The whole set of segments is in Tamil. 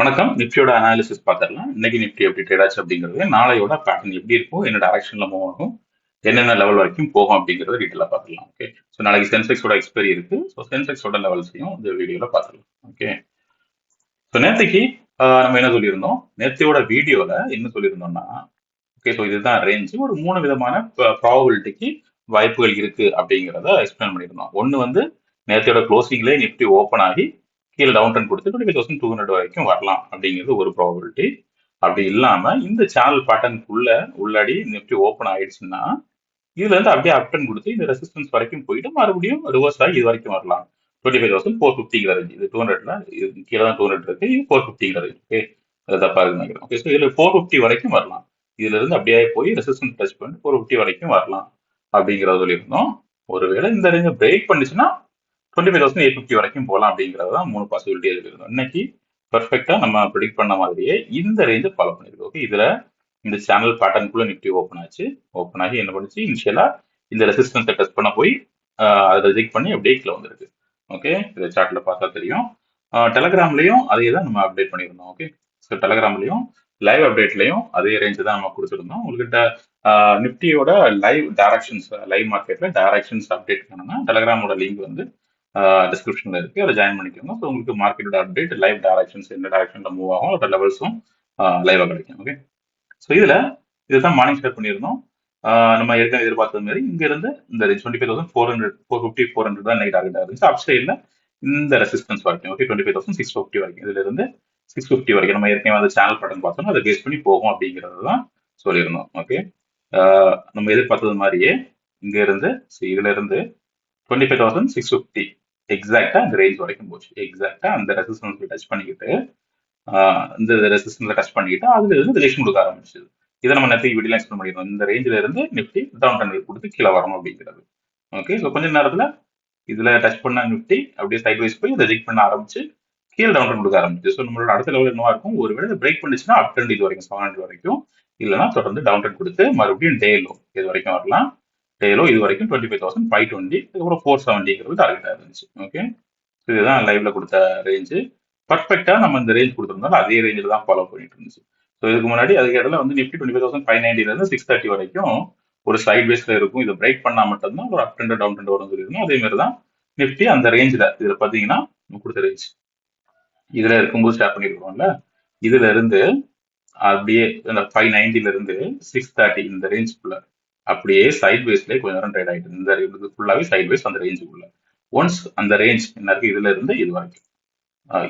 வணக்கம். நிஃப்டியோட அனாலிசிஸ் பார்த்துடலாம். இன்னைக்கு நிஃப்டி எப்படி ட்ரேட் ஆச்சு அப்படிங்கிறது, நாளையோட பேட்டர்ன் எப்படி இருக்கும், என்ன டைரக்ஷன்ல மூவ் ஆகும், என்னென்ன லெவல் வரைக்கும் போகும் அப்படிங்கிறத டீட்டெயிலாக பார்த்துக்கலாம். ஓகே, ஸோ நாளைக்கு சென்செக்ஸோட எக்ஸ்பைரி இருக்கு. ஸோ சென்செக்ஸோட லெவல்ஸையும் இந்த வீடியோவில் பார்த்துக்கலாம். ஓகே, ஸோ நேற்றுக்கு நம்ம என்ன சொல்லியிருந்தோம், நேற்றையோட வீடியோவில் என்ன சொல்லியிருந்தோம்னா, ஓகே, ஸோ இதுதான் ரேஞ்ச், ஒரு 3 விதமான ப்ராபபிலிட்டிக்கு வாய்ப்புகள் இருக்கு அப்படிங்கிறத எக்ஸ்பிளைன் பண்ணியிருந்தோம். ஒன்று வந்து நேற்றையோட க்ளோசிங்லேயே நிஃப்டி ஓப்பன் ஆகி கீழே டவுன் ட்ரெண்ட் கொடுத்து 25,200 வரைக்கும் வரலாம் அப்படிங்கிறது ஒரு ப்ராபபிலிட்டி. அப்படி இல்லாம இந்த சேனல் பேட்டர்னுக்குள்ள உள்ளாடி நிஃப்டி ஓப்பன் ஆயிடுச்சுன்னா இதுல இருந்து அப்படியே அப் ட்ரெண்ட் கொடுத்து இந்த ரெசிஸ்டன்ஸ் வரைக்கும் போயிட்டு மறுபடியும் ரிவர்ஸ் ஆகி இது வரைக்கும் வரலாம். 25,450 இது 200ல கீழே தான் 200 இருக்கு, இது 450 ஓகே, அது தப்பா இருக்குன்னு நினைக்கிறேன். ஓகே, ஸோ இதுல 450 வரைக்கும் வரலாம். இதுல இருந்து அப்படியே போய் ரெசிஸ்டன்ஸ் டச் பண்ணி 450 வரைக்கும் வரலாம் அப்படிங்கிறத சொல்லியிருந்தோம். ஒருவேளை இந்த ரேஞ்சை பிரேக் பண்ணுச்சுன்னா 25,850 வரைக்கும் போகலாம் அப்படிங்கிறது தான் 3 பாசிபிலிட்டி இருந்தோம். இன்னைக்கு பெர்ஃபெக்டா நம்ம ப்ரிடிக்ட் பண்ண மாதிரியே இந்த ரேஞ்சை ஃபாலோ பண்ணிருக்கு. ஓகே, இதுல இந்த சேனல் பேட்டர்னுக்குள்ள நிஃப்டி ஓப்பன் ஆச்சு. ஓப்பன் ஆகி என்ன பண்ணுச்சு, இனிஷியலா இந்த ரெசிஸ்டன்ஸை டெஸ்ட் பண்ண போய் அதை ரிஜெக்ட் பண்ணி அப்படியே கீழே வந்திருக்கு. ஓகே, இதை சார்ட்ல பார்த்தா தெரியும். டெலகிராம்லயும் அதே தான் நம்ம அப்டேட் பண்ணியிருந்தோம். ஓகே, ஸோ டெலகிராம்லயும் லைவ் அப்டேட்லயும் அதே ரேஞ்ச் தான் நம்ம கொடுத்துருந்தோம். உங்கள்கிட்ட நிஃப்டியோட லைவ் டைரக்ஷன்ஸ், லைவ் மார்க்கெட்ல டைரக்ஷன்ஸ் அப்டேட் பண்ணணும்னா டெலகிராமோட லிங்க் வந்து டிஸ்கிரிப்ஷன்ல இருக்கு, அதை ஜாயின் பண்ணிக்கோங்க. ஸோ உங்களுக்கு மார்க்கெட்டோட அப்டேட், லைவ் டைரக்ஷன்ஸ் எந்த டைரக்ஷன்ல மூவ் ஆகும், அதோட லெவல்ஸும் லைவா கிடைக்கும். ஓகே, ஸோ இதுதான் மார்னிங் ஸ்டார்ட் பண்ணியிருந்தோம். நம்ம ஏற்கனவே எதிர்பார்த்தது மாதிரி இங்க இருந்து இந்த 25,400 450 தான் நைட் டார்கெட் இருந்துச்சு. அப் சைட்ல இந்த ரெசிஸ்டன்ஸ் வரைக்கும், ஓகே, 25,650 வரைக்கும், இதுல இருந்து 650 வரைக்கும் நம்ம ஏற்கனவே அந்த சேனல் பட்டன் பார்த்தோம், அதை பேஸ் பண்ணி போகும் அப்படிங்கிறது தான் சொல்லியிருந்தோம். ஓகே, நம்ம எதிர்பார்த்தது மாதிரியே இங்க இருந்து இதுல இருந்து 25,650 எக்ஸாக்டா அந்த ரேஞ்ச் வரைக்கும் போச்சு. எக்ஸாக்டா அந்த ரெசிஸ்டன்ஸ் டச் பண்ணிக்கிட்டு இந்த ரெசிஸ்டன்ஸை டச் பண்ணிக்கிட்டு அதுல இருந்து ரிஜெக்ஷன் கொடுக்க ஆரம்பிச்சது. இதை நம்ம நேற்று வீடியோ எக்ஸ்பிளைன் பண்ணிருந்தோம். இந்த ரேஞ்சில இருந்து நிஃப்டி டவுன் ட்ரெண்ட் கொடுத்து கீழே வரணும் அப்படிங்கிறது. ஓகே, ஸோ கொஞ்ச நேரத்துல இதுல டச் பண்ண நிஃப்டி அப்படியே சைட் வைஸ் போய் ரிஜெக்ட் பண்ண ஆரம்பிச்சு கீழே டவுன் ட்ரெண்ட் கொடுக்க ஆரம்பிச்சு. ஸோ நம்மளோட அடுத்த லெவல் என்னவா இருக்கும், ஒருவேளை பிரேக் பண்ணிச்சுன்னா அப் ட்ரெண்ட் இது வரைக்கும் 700 வரைக்கும், இல்லைன்னா தொடர்ந்து டவுன் ட்ரெண்ட் கொடுத்து மறுபடியும் டே லோ இது வரைக்கும் வரலாம். டே லோ இது வரைக்கும் 25,520, அதுக்கப்புறம் 470 டார்கெட்டா இருந்துச்சு. ஓகே, இதுதான் லைவ்ல கொடுத்த ரேஞ்சு. பர்ஃபெக்டா நம்ம இந்த ரேஞ்ச் கொடுத்துருந்தாலும் அதே ரேஞ்சில் தான் ஃபாலோ பண்ணிட்டு இருந்துச்சு. ஸோ இதுக்கு முன்னாடி அதுக்கு இடத்துல வந்து நிஃப்டி 25,590 இருந்து 630 வரைக்கும் ஒரு சைட் பேஸ்ல இருக்கும். இதை பிரேக் பண்ணா மட்டும்தான் ஒரு அப் ட்ரெண்ட் டவுன் ட்ரெண்ட் வரும் சொல்லியிருந்தோம். அதே மாதிரி தான் நிஃப்டி அந்த ரேஞ்சில் இதுல பாத்தீங்கன்னா கொடுத்த ரேஞ்ச் இதுல இருக்கும்போது ஷேர் பண்ணிருக்கோம்ல, இதுல இருந்து அப்படியே அந்த 590ல இருந்து 630 இந்த ரேஞ்சுக்குள்ள அப்படியே சைட் பேஸ்ல கொஞ்ச நேரம் ட்ரேட் ஆயிட்டு இந்த ஃபுல்லாவே சைட் பேஸ் அந்த ரேஞ்சுக்குள்ள. ஒன்ஸ் அந்த ரேஞ்ச் என்ன இருக்கு, இதுல இருந்து இது வரைக்கும்,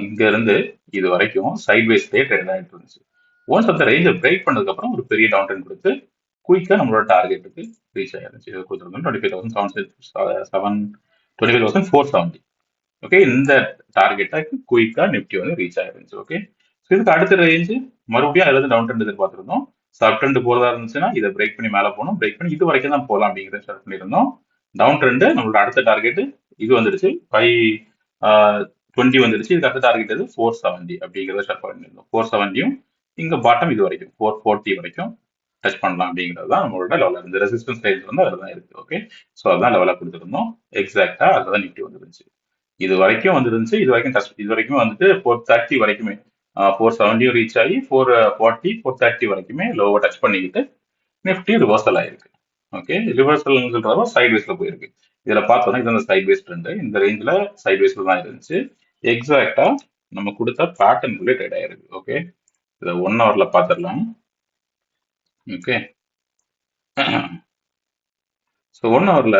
இங்க இருந்து இது வரைக்கும் சைட் வைஸ்லேயே ட்ரேட் ஆகிட்டு இருந்துச்சு. ஒன்ஸ் அந்த ரேஞ்சை பிரேக் பண்ணதுக்கு அப்புறம் ஒரு பெரிய டவுன் ட்ரெண்ட் கொடுத்து குயிக்கா நம்மளோட டார்கெட்டுக்கு ரீச் ஆயிருந்துச்சு. இது கொடுத்துருக்கோம் 25,470. ஓகே, இந்த டார்கெட்டாக்கு குயிக்கா நிஃப்டி வந்து ரீச் ஆயிருந்துச்சு. ஓகே, ஸோ இதுக்கு அடுத்த ரேஞ்சு மறுபடியும் அதுல இருந்து டவுன் ட்ரெண்ட் எதிர்பார்த்திருந்தோம். சப் ட்ரெண்ட் போறதா இருந்துச்சுன்னா இதை பிரேக் பண்ணி மேலே போகணும், பிரேக் பண்ணி இது வரைக்கும் தான் போகலாம் அப்படிங்கிறத ஸ்டார்ட் பண்ணியிருந்தோம். டவுன் ட்ரெண்ட் நம்மளோட அடுத்த டார்கெட் இது வந்துருச்சு, 520 வந்துருச்சு. இதுக்கு அடுத்த டார்கெட் இது 470 அப்படிங்கிறத ஸ்டார்ட் பண்ணியிருந்தோம். 470யும் இங்க பாட்டம் இது வரைக்கும் 440 வரைக்கும் டச் பண்ணலாம் அப்படிங்கிறது தான் நம்மளோட லெவல். இந்த ரெசிஸ்டன்ஸ் ரேஞ்ச் வந்து அதுதான் இருக்கு. ஓகே, ஸோ அதான் லெவலா கொடுத்துருந்தோம். எக்ஸாக்டா அதுதான் நிஃப்டி வந்துருந்துச்சு. இது வரைக்கும் வந்துருந்துச்சு, இது வரைக்கும் டச், இது வரைக்கும் வந்துட்டு 430 வரைக்குமே 470 ரீச் ஆகி 440 430 வரைக்குமே லோவை டச் பண்ணிக்கிட்டு நிஃப்டி ரிவர்சல் ஆயிருக்கு. ஓகே, ரிவர்சல் சொல்றப்ப சைட் வேஸ்ல போயிருக்கு. இதுல பார்த்தோம்னா இது அந்த சைட் வேஸ் ட்ரெண்ட், இந்த ரேஞ்சில் சைட் வேஸ்ல தான் இருந்துச்சு. எக்ஸாக்டா நம்ம கொடுத்த பேட்டர்னுக்குள்ளே ட்ரேட் ஆயிருக்கு. ஓகே, இதை 1 ஹவர்ல பார்த்துடலாம். ஓகே, ஸோ 1 ஹவர்ல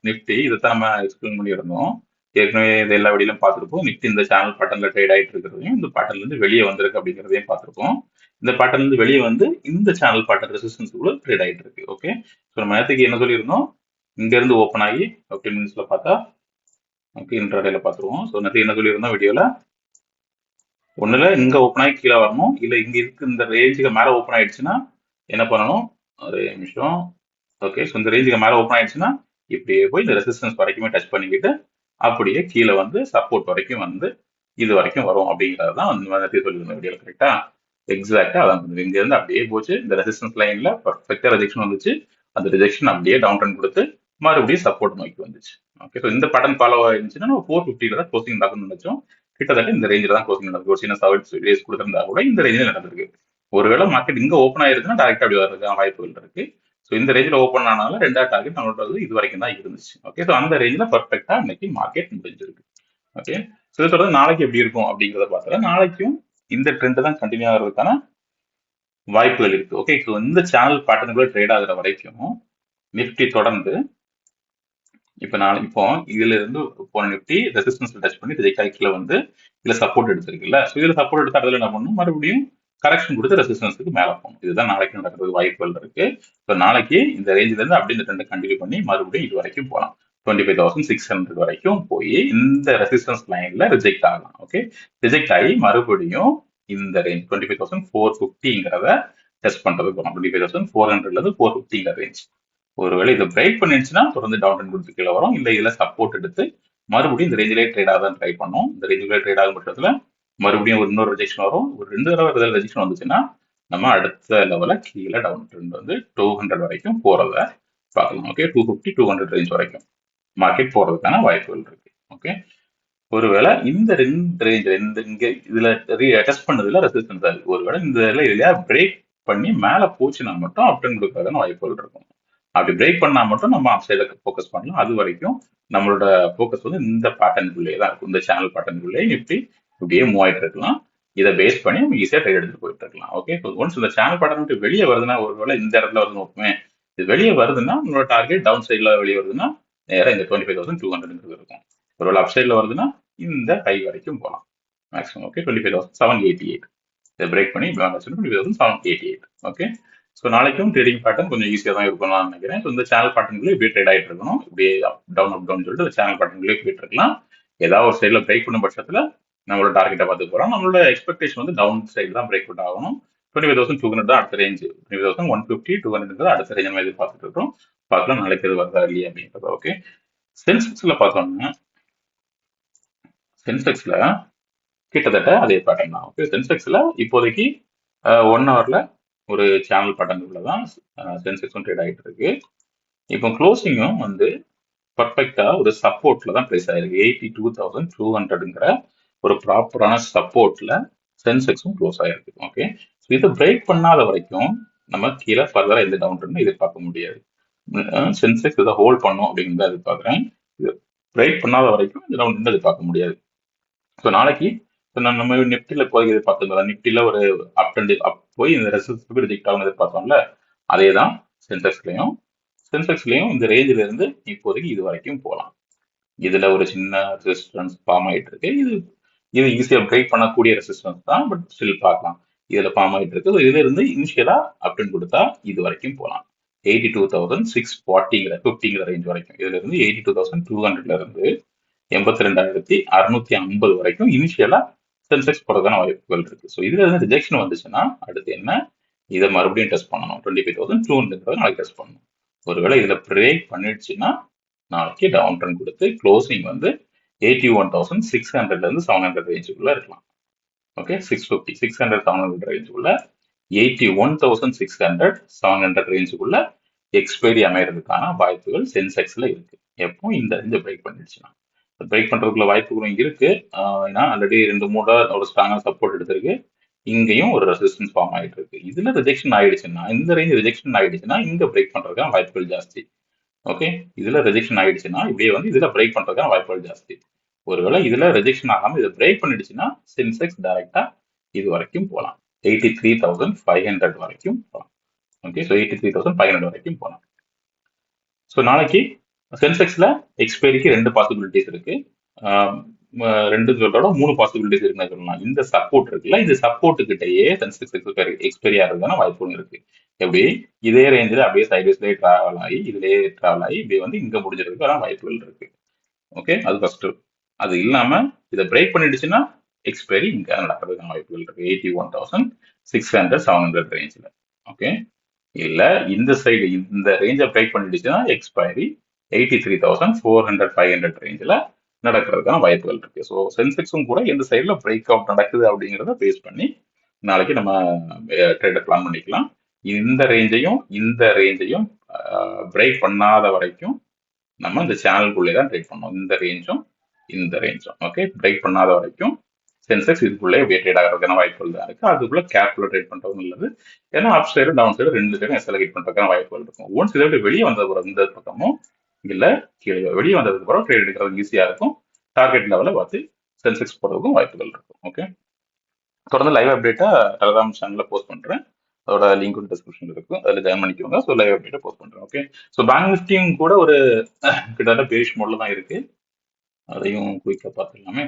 நிஃப்டி இதைத்தான் நம்ம எக்ஸ்பிளைன் பண்ணியிருந்தோம். ஏற்கனவே இது எல்லா வெளியிலும் பார்த்துருப்போம். நிஃப்டி இந்த சேனல் பேட்டர்ல ட்ரேட் ஆயிட்டு இருக்கிறதையும், இந்த பேட்டர்ல இருந்து வெளியே வந்திருக்கு அப்படிங்கிறதையும் பார்த்துருப்போம். இந்த பேட்டர்ல இருந்து வெளியே வந்து இந்த சேனல் பேட்டர்ன் ரெசிஸ்டன்ஸ்க்குள்ள ட்ரேட் ஆயிட்டு இருக்கு. ஓகே, ஸோ நம்ம நேற்றுக்கு என்ன சொல்லியிருந்தோம், இங்க இருந்து ஓப்பன் ஆகி 15 மினிட்ஸ்ல பார்த்தா, ஓகே, இன்ட்ராடேல பார்த்துருவோம். ஸோ நேற்று என்ன சொல்லியிருந்தோம் வீடியோல, ஒண்ணுல இங்க ஓப்பன் ஆகி கீழே வரணும், இல்ல இங்க இருக்கு இந்த ரேஞ்சுக்கு மேல ஓப்பன் ஆயிடுச்சுன்னா என்ன பண்ணணும், ஒரு நிமிஷம். ஓகே, ஸோ இந்த ரேஞ்சுக்கு மேல ஓப்பன் ஆயிடுச்சுன்னா இப்படியே போய் இந்த ரெசிஸ்டன்ஸ் வரைக்குமே டச் பண்ணிக்கிட்டு அப்படியே கீழே வந்து சப்போர்ட் வரைக்கும் வந்து இது வரைக்கும் வரும் அப்படிங்கிறது தான் வந்து சொல்லியிருந்தோம் வீடியோல. கரெக்டா, எக்ஸாக்டா அதான் இங்க இருந்து அப்படியே போச்சு. இந்த ரெசிஸ்டன்ஸ் லைன்ல பர்ஃபெக்டா ரிஜெக்ஷன் வந்துச்சு. அந்த ரிஜெக்ஷன் அப்படியே டவுன் ட்ரெண்ட் கொடுத்து மறுபடியும் சப்போர்ட் நோக்கி வந்துச்சு. ஓகே, ஸோ இந்த பேட்டர்ன் ஃபாலோ ஆயிருந்துச்சுன்னா நம்ம 450ல தான் க்ளோசிங் பார்க்கணும்னு நினைச்சோம். கிட்டத்தட்ட இந்த ரேஞ்சில் தான் க்ளோசிங் நடந்திருக்கு. ஒரு சின்ன ரேஸ் கொடுத்திருந்தா கூட இந்த ரேஞ்சில் நடந்திருக்கு. ஒருவேளை மார்க்கெட் இங்க ஓப்பன் ஆயிருக்குன்னா டைரக்டா அப்படி வர்றதுக்கான வாய்ப்புகள் இருக்கு. ஸோ இந்த ரேஞ்சில் ஓப்பன் ஆனால ரெண்டாவது டார்கெட் நம்மளோட இது வரைக்கும் தான் இருந்துச்சு. ஓகே, ஸோ அந்த ரேஞ்சில் பர்ஃபெக்டா இன்னைக்கு மார்க்கெட் முடிஞ்சிருக்கு. ஓகே, ஸோ இதை தொடர்ந்து நாளைக்கு எப்படி இருக்கும் அப்படிங்கிறத பார்த்தா நாளைக்கும் இந்த ட்ரெண்ட் தான் கண்டினியூ ஆகிறதுக்கான வாய்ப்புகள் இருக்கு. ஓகே, ஸோ இந்த சேனல் பேட்டர்னுக்குள்ள ட்ரேட் ஆகுற வரைக்கும் நிப்டி தொடர்ந்து இப்போ இதுல இருந்து போன நிப்டி ரெசிஸ்டன்ஸ் டச் பண்ணி ரிஜெக்ட் ஆகிக்கல வந்து இதுல சப்போர்ட் எடுத்திருக்குல்ல. ஸோ இதுல சப்போர்ட் எடுத்து அதுல என்ன பண்ணும், மறுபடியும் கரெக்ஷன் கொடுத்து ரெசிஸ்டன்ஸுக்கு மேல போகணும். இதுதான் நாளைக்கு நடக்கிறதுக்கு வாய்ப்புகள் இருக்கு. ஸோ நாளைக்கு இந்த ரேஞ்சில இருந்து அப்படி இந்த ட்ரெண்டை கண்டினியூ பண்ணி மறுபடியும் இது வரைக்கும் போகலாம். 25,600 வரைக்கும் போய் இந்த ரெசிஸ்டன்ஸ் லைன்ல ரிஜெக்ட் ஆகலாம். ஓகே, ரிஜெக்ட் ஆகி மறுபடியும் இந்த ரேஞ்ச் 25,450ங்கிறத டெஸ்ட் பண்றதுக்கு போகலாம். 25,400 450ங்கிற ரேஞ்ச். ஒருவேளை இதை பிரேக் பண்ணிடுச்சுன்னா தொடர்ந்து டவுன் ட்ரெண்ட் கொடுத்து கீழே வரும். இல்லை இதுல சப்போர்ட் எடுத்து மறுபடியும் இந்த ரேஞ்சிலே ட்ரேட் ஆகாதான் ட்ரை பண்ணோம். இந்த ரேஞ்சிலே ட்ரேட் ஆகும் பட்சத்துல மறுபடியும் ஒரு இன்னொரு ரிஜெக்ஷன் வரும். ஒரு 2 தடவை ரிஜெக்ஷன் வந்துச்சுன்னா நம்ம அடுத்த லெவல கீழே டவுன் ட்ரெண்ட் வந்து 200 வரைக்கும் போறத பார்க்கலாம். ஓகே, 250 200 ரேஞ்ச் வரைக்கும் மார்க்கெட் போறதுக்கான வாய்ப்புகள் இருக்கு. ஓகே, ஒருவேளை இந்த ரெண்டு ரேஞ்ச் இங்க இதுல டெஸ்ட் பண்ணதுல ரெசிஸ்டன்ஸ் ஒருவேளை இந்த இதுல பிரேக் பண்ணி மேல போச்சுன்னா மட்டும் அப் ட்ரெண்ட் கொடுக்கறதுக்கான வாய்ப்புகள் இருக்கும். அப்படி பிரேக் பண்ணா மட்டும் நம்ம அப் சைடுல ஃபோக்கஸ் பண்ணலாம். அது வரைக்கும் நம்மளோட ஃபோக்கஸ் வந்து இந்த பேட்டர்னுக்குள்ளேயே தான் இருக்கும். இந்த சேனல் பேட்டர்னுக்குள்ளேயே இப்படியே மூவ் ஆயிட்டு இருக்கலாம். இதை பேஸ் பண்ணி நம்ம ஈஸியா ட்ரேட் எடுத்துட்டு போயிட்டு இருக்கலாம். ஓகே, ஒன்ஸ் இந்த சேனல் பேட்டர்ன் விட்டு வெளியே வருதுன்னா, ஒருவேளை இந்த இடத்துல வந்து நோக்குமே இது வெளியே வருதுன்னா உங்களோட டார்கெட் டவுன் சைட்ல வெளியே வருதுன்னா நேரம் இந்த 25,200 இருக்கும். ஒருவேளை அப் சைட்ல வருதுன்னா இந்த ஹை வரைக்கும் போகலாம் மேக்ஸிமம். ஓகே, 25,788 இதை பிரேக் பண்ணி 25,788. ஓகே, ஸோ நாளைக்கும் ட்ரேடிங் பேட்டர்ன் கொஞ்சம் ஈஸியாக தான் இருக்கும்னு நினைக்கிறேன். ஸோ இந்த சேனல் பேட்டர்னுக்குள்ளே இப்படியே ட்ரேட் ஆகிட்டு இருக்கணும். இப்படியே அப் டவுன் சொல்லிட்டு சேனல் பேட்டர்னுக்குள்ளே போயிட்டு இருக்கலாம். ஏதாவது ஒரு சைடில் பிரேக் பண்ணும் பட்சத்தில் நம்மளோட டார்கெட்டை பார்த்து போகிறோம். நம்மளோட எக்ஸ்பெக்டேஷன் வந்து டவுன் சைடு தான் பிரேக் அவுட் ஆகணும். 25,200 தான் அடுத்த ரேஞ்ச். 25,150 200 அடுத்த ரேஞ்ச் நம்ம எதிர்பார்த்துட்டு இருக்கோம். பார்க்கலாம் நாளைக்கு எது வருதா இல்லையா அப்படின்றது. ஓகே, சென்செக்ஸ்ல பார்த்தோம்னா சென்செக்ஸ்ல கிட்டத்தட்ட அதே பேட்டர்ன் தான். ஓகே, சென்செக்ஸ்ல இப்போதைக்கு 1 ஹவர்ல ஒரு சேனல் பேட்டர்னுக்குள்ள தான் சென்செக்ஸும் ட்ரேட் ஆகிட்டு இருக்கு. இப்போ க்ளோசிங்கும் வந்து பர்ஃபெக்டா ஒரு சப்போர்ட்ல தான் பிளேஸ் ஆயிருக்கு. 82,200ங்கிற ஒரு ப்ராப்பரான சப்போர்ட்ல சென்செக்ஸும் க்ளோஸ் ஆயிருக்கு. ஓகே, ஸோ இதை பிரேக் பண்ணாத வரைக்கும் நம்ம கீழே ஃபர்தரா எந்த டவுன் ட்ரெண்ட் எதிர்பார்க்க முடியாது. சென்செக்ஸ் இதை ஹோல்ட் பண்ணும் அப்படிங்கிறத எதிர்பார்க்குறேன். இது பிரேக் பண்ணாத வரைக்கும் இந்த டவுன் ட்ரெண்ட் எதிர்பார்க்க முடியாது. ஸோ நாளைக்கு நம்ம நிப்டில இப்போதைக்கு எதிர்பார்த்தோம். நிப்டில ஒரு அப் ட்ரெண்ட் அப் போய் இந்த ரெசிஸ்டன்ஸ் ரிஜெக்ட் ஆகும் எதிர்பார்த்தோம்ல, அதே தான் சென்செக்ஸ்லயும் இந்த ரேஞ்சில இருந்து இப்போதைக்கு இது வரைக்கும் போகலாம். இதுல ஒரு சின்ன ரெசிஸ்டன்ஸ் ஃபார்ம் ஆயிட்டு இருக்கு. இது ஈஸியா பிரேக் பண்ணக்கூடிய ரெசிஸ்டன்ஸ் தான், பட் ஸ்டில் பார்க்கலாம். இதுல ஃபார்ம் ஆயிட்டு இருக்கு. இதுல இருந்து இனிஷியலா அப் ட்ரெண்ட் கொடுத்தா இது வரைக்கும் போகலாம். 82,640ங்கிற ரேஞ்ச் வரைக்கும். இதுல இருந்து 82,200ல இருந்து 82,650 வரைக்கும் இனிஷியலா சென்செக்ஸ் போறதுக்கான வாய்ப்புகள் இருக்கு. ஸோ இதுல இருந்து ரிஜெக்ஷன் வந்துச்சுன்னா அடுத்து என்ன, இதை மறுபடியும் டெஸ்ட் பண்ணணும். 25,200 நாளைக்கு டெஸ்ட் பண்ணணும். ஒருவேளை இதுல பிரேக் பண்ணிடுச்சுன்னா நாளைக்கு டவுன் ட்ரெண்ட் கொடுத்து க்ளோசிங் வந்து 81,600ல இருந்து 700 ரேஞ்சுக்குள்ள இருக்கலாம். ஓகே, 650 600 700 ரேஞ்சுக்குள்ள 81,600 700 ரேஞ்சுக்குள்ள எக்ஸ்பைரி அமைகிறதுக்கான வாய்ப்புகள் சென்செக்ஸ்ல இருக்கு. எப்போ இந்த ரேஞ்சை பிரேக் பண்ணிடுச்சுன்னா பிரேக் பண்றதுக்குள்ள வாய்ப்புகளும் இருக்கு. ஏன்னா ஆல்ரெடி 2-3 ஒரு ஸ்ட்ராங்கா சப்போர்ட் எடுத்திருக்கு. இங்கேயும் ஒரு ரெசிஸ்டன்ஸ் ஃபார்ம் ஆயிட்டு இருக்கு. இதுல ரிஜெக்ஷன் ஆயிடுச்சுன்னா, இந்த ரேஞ்ச் ரிஜெக்ஷன் ஆயிடுச்சுன்னா இங்க பிரேக் பண்றதுக்கான வாய்ப்புகள் ஜாஸ்தி. ஓகே, இதுல ரிஜெக்ஷன் ஆயிடுச்சுன்னா இப்படியே வந்து இதுல பிரேக் பண்றதுக்கான வாய்ப்புகள் ஜாஸ்தி. ஒருவேளை இதுல ரிஜெக்ஷன் ஆகாம இதை பிரேக் பண்ணிடுச்சுன்னா சென்செக்ஸ் டைரக்டா இது வரைக்கும் போகலாம். 83,500 வரைக்கும் போகலாம். ஓகே, ஸோ 83,500 வரைக்கும் போகலாம். ஸோ நாளைக்கு சென்செக்ஸ்ல எக்ஸ்பைரிக்கு 2 பாசிபிலிட்டிஸ் இருக்கு. 2 சொல்றோட 3 பாசிபிலிட்டிஸ் இருக்குன்னு சொல்லலாம். இந்த சப்போர்ட் இருக்குல்ல, இந்த சப்போர்ட் கிட்டயே சென்செக்ஸ் எக்ஸ்பைரி ஆகிறதுக்கான வாய்ப்பும் இருக்கு. எப்படி இதே ரேஞ்சில் அப்படியே சைட்வேஸ்லேயே டிராவல் ஆகி இப்படியே வந்து இங்க முடிஞ்சிருக்கிறதுக்கான வாய்ப்புகள் இருக்கு. ஓகே, அது ஃபர்ஸ்ட். அது இல்லாம இதை பிரேக் பண்ணிடுச்சுன்னா எக்ஸ்பைரி இங்க நடக்கிறதுக்கான வாய்ப்புகள் இருக்கு. 81,600 700 ரேஞ்சில். ஓகே, இல்ல இந்த சைடு இந்த ரேஞ்சை பிரேக் பண்ணிடுச்சுன்னா எக்ஸ்பைரி 83,400 500 ரேஞ்சில் நடக்கிறதுக்கான வாய்ப்புகள் இருக்கு. ஸோ சென்செக்ஸும் கூட எந்த சைடில் பிரேக் அவுட் நடக்குது அப்படிங்கிறத பேஸ் பண்ணி நாளைக்கு நம்ம ட்ரேடை பிளான் பண்ணிக்கலாம். இந்த ரேஞ்சையும் பிரேக் பண்ணாத வரைக்கும் நம்ம இந்த சேனலுக்குள்ளே தான் ட்ரேட் பண்ணோம். இந்த ரேஞ்சும் ஓகே, பிரேக் பண்ணாத வரைக்கும் சென்செக்ஸ் இதுக்குள்ளே அப்படியே ட்ரேட் ஆகிறதுக்கான வாய்ப்புகள் தான் இருக்கு. அதுக்குள்ள கேப்ல ட்ரேட் பண்றது நல்லது. ஏன்னா அப் சைடு டவுன் சைடு ரெண்டு சைடும் எக்ஸலரேட் பண்றதுக்கான வாய்ப்புகள் இருக்கும். ஒன்ஸ் இதை விட்டு வெளியே வந்தது பிறகு இந்த பக்கமும் இல்ல கீழே வெளியே வந்ததுக்கு பிறகு ட்ரேட் எடுக்கிறது ஈஸியா இருக்கும். டார்கெட் லெவல பார்த்து சென்செக்ஸ் போறதுக்கும் வாய்ப்புகள் இருக்கும். ஓகே, தொடர்ந்து லைவ் அப்டேட்டா டெலிகிராம் சேனல்ல போஸ்ட் பண்றேன். அதோட லிங்க் டிஸ்கிரிப்ஷன் இருக்கும், அதில் ஜாயின் பண்ணிக்கோங்க. ஸோ லைவ் அப்டேட்டை போஸ்ட் பண்றேன். ஓகே, ஸோ பேங்க் நிஃப்டியும் கூட ஒரு கிட்டத்தட்ட பேரிஷ் மோட்ல தான் இருக்கு. அதையும் குயிக்கா பார்த்துடலாமே.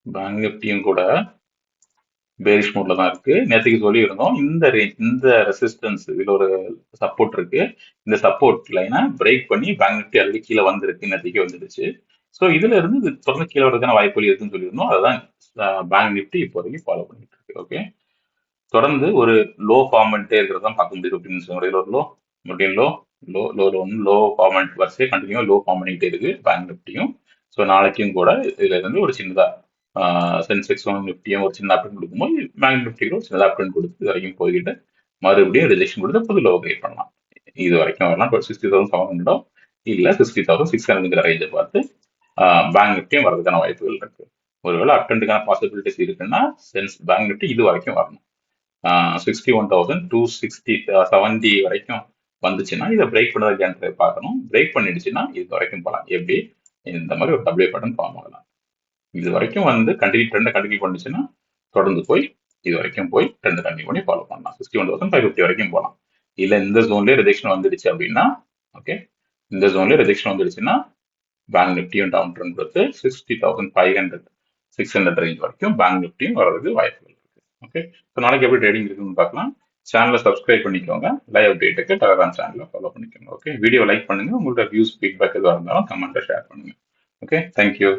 பேங்க் நிஃப்டியும் கூட பேரிஷ் மோட்ல தான் இருக்கு. நேற்றுக்கு சொல்லியிருந்தோம் இந்த ரேஞ்ச், இந்த ரெசிஸ்டன்ஸ், இதுல ஒரு சப்போர்ட் இருக்கு. இந்த சப்போர்ட் லைனை பிரேக் பண்ணி பேங்க் நிஃப்டி ஆல்ரெடி கீழே வந்திருக்கு, நேற்றுக்கு வந்துடுச்சு. ஸோ இதுல இருந்து இது தொடர்ந்து கீழே வரதுக்கான வாய்ப்புகள் இருக்குன்னு சொல்லியிருந்தோம். அதுதான் பேங்க் நிஃப்டி இப்போதைக்கு ஃபாலோ பண்ணிட்டு இருக்கு. ஓகே, தொடர்ந்து ஒரு லோ ஃபார்மெண்ட்டே இருக்கிறது தான் பார்க்க முடியுது. அப்படின்னு ஒரு லோ மறுபடியும் லோ லோ லோ ஒன்று லோ ஃபார்மெண்ட் வரிசையே கண்டினியூ லோ ஃபார்ம் பண்ணிக்கிட்டே இருக்கு பேங்க் நிஃப்டியும். ஸோ நாளைக்கும் கூட இதுல இருந்து ஒரு சின்னதா சென்செக்ஸும் நிஃப்டியும் ஒரு சின்ன அப்டேட் கொடுக்கும்போது பேங்க் நிஃப்டிக்கு ஒரு சின்னதாக அப்டேட் கொடுத்து இது வரைக்கும் போய்கிட்டு மறுபடியும் ரிஜெக்ஷன் கொடுத்து புது லோ கிரியேட் பண்ணலாம். இது வரைக்கும் வரலாம் 60,700 இல்லை 60,600 ரேஞ்சை பார்த்து பேங்க் நிஃப்டியும் வரதுக்கான வாய்ப்புகள் இருக்கு. ஒருவேளை அப்டென்ட்டுக்கான பாசிபிலிட்டிஸ் இருக்குன்னா பேங்க் நிஃப்டி இது வரைக்கும் வரணும். 61,270 வரைக்கும் வந்துச்சுன்னா இதை பிரேக் பண்ணதுக்கு பார்க்கணும். பிரேக் பண்ணிடுச்சுன்னா இது வரைக்கும் போகலாம். எப்படி இந்த மாதிரி ஒரு டபிள்யூ பட்டன் ஃபார்ம் ஆகலாம். இது வரைக்கும் வந்து ட்ரெண்டை கண்டினியூ பண்ணுச்சுன்னா தொடர்ந்து போய் இது வரைக்கும் போய் ட்ரெண்டை கண்டினியூ பண்ணி ஃபாலோ பண்ணலாம். 61,550 வரைக்கும் போகலாம். இல்லை இந்த ஜோன்லேயே ரிஜெக்ஷன் வந்துடுச்சு அப்படின்னா, ஓகே, இந்த ஜோன்லேயே ரிஜெக்ஷன் வந்துடுச்சுன்னா பேங்க் நிஃப்டியும் டவுன் ட்ரெண்ட் கொடுத்து 60,500 600 ரேஞ்ச் வரைக்கும் பேங்க் நிஃப்டியும் வர்றதுக்கு வாய்ப்புகள் இருக்கு. ஓகே, ஸோ நாளைக்கு எப்படி ட்ரேடிங் இருக்குன்னு பார்க்கலாம். சேனலை சப்ஸ்கிரைப் பண்ணிக்கோங்க. லைவ் அப்டேட்டுக்கு டெலிகிராம் சேனலை ஃபாலோ பண்ணிக்கோங்க. ஓகே, வீடியோ லைக் பண்ணுங்க. உங்களோட வியூஸ் ஃபீட்பேக் எதுவாக இருந்தாலும் கமெண்ட்டை ஷேர் பண்ணுங்க. Okay, thank you.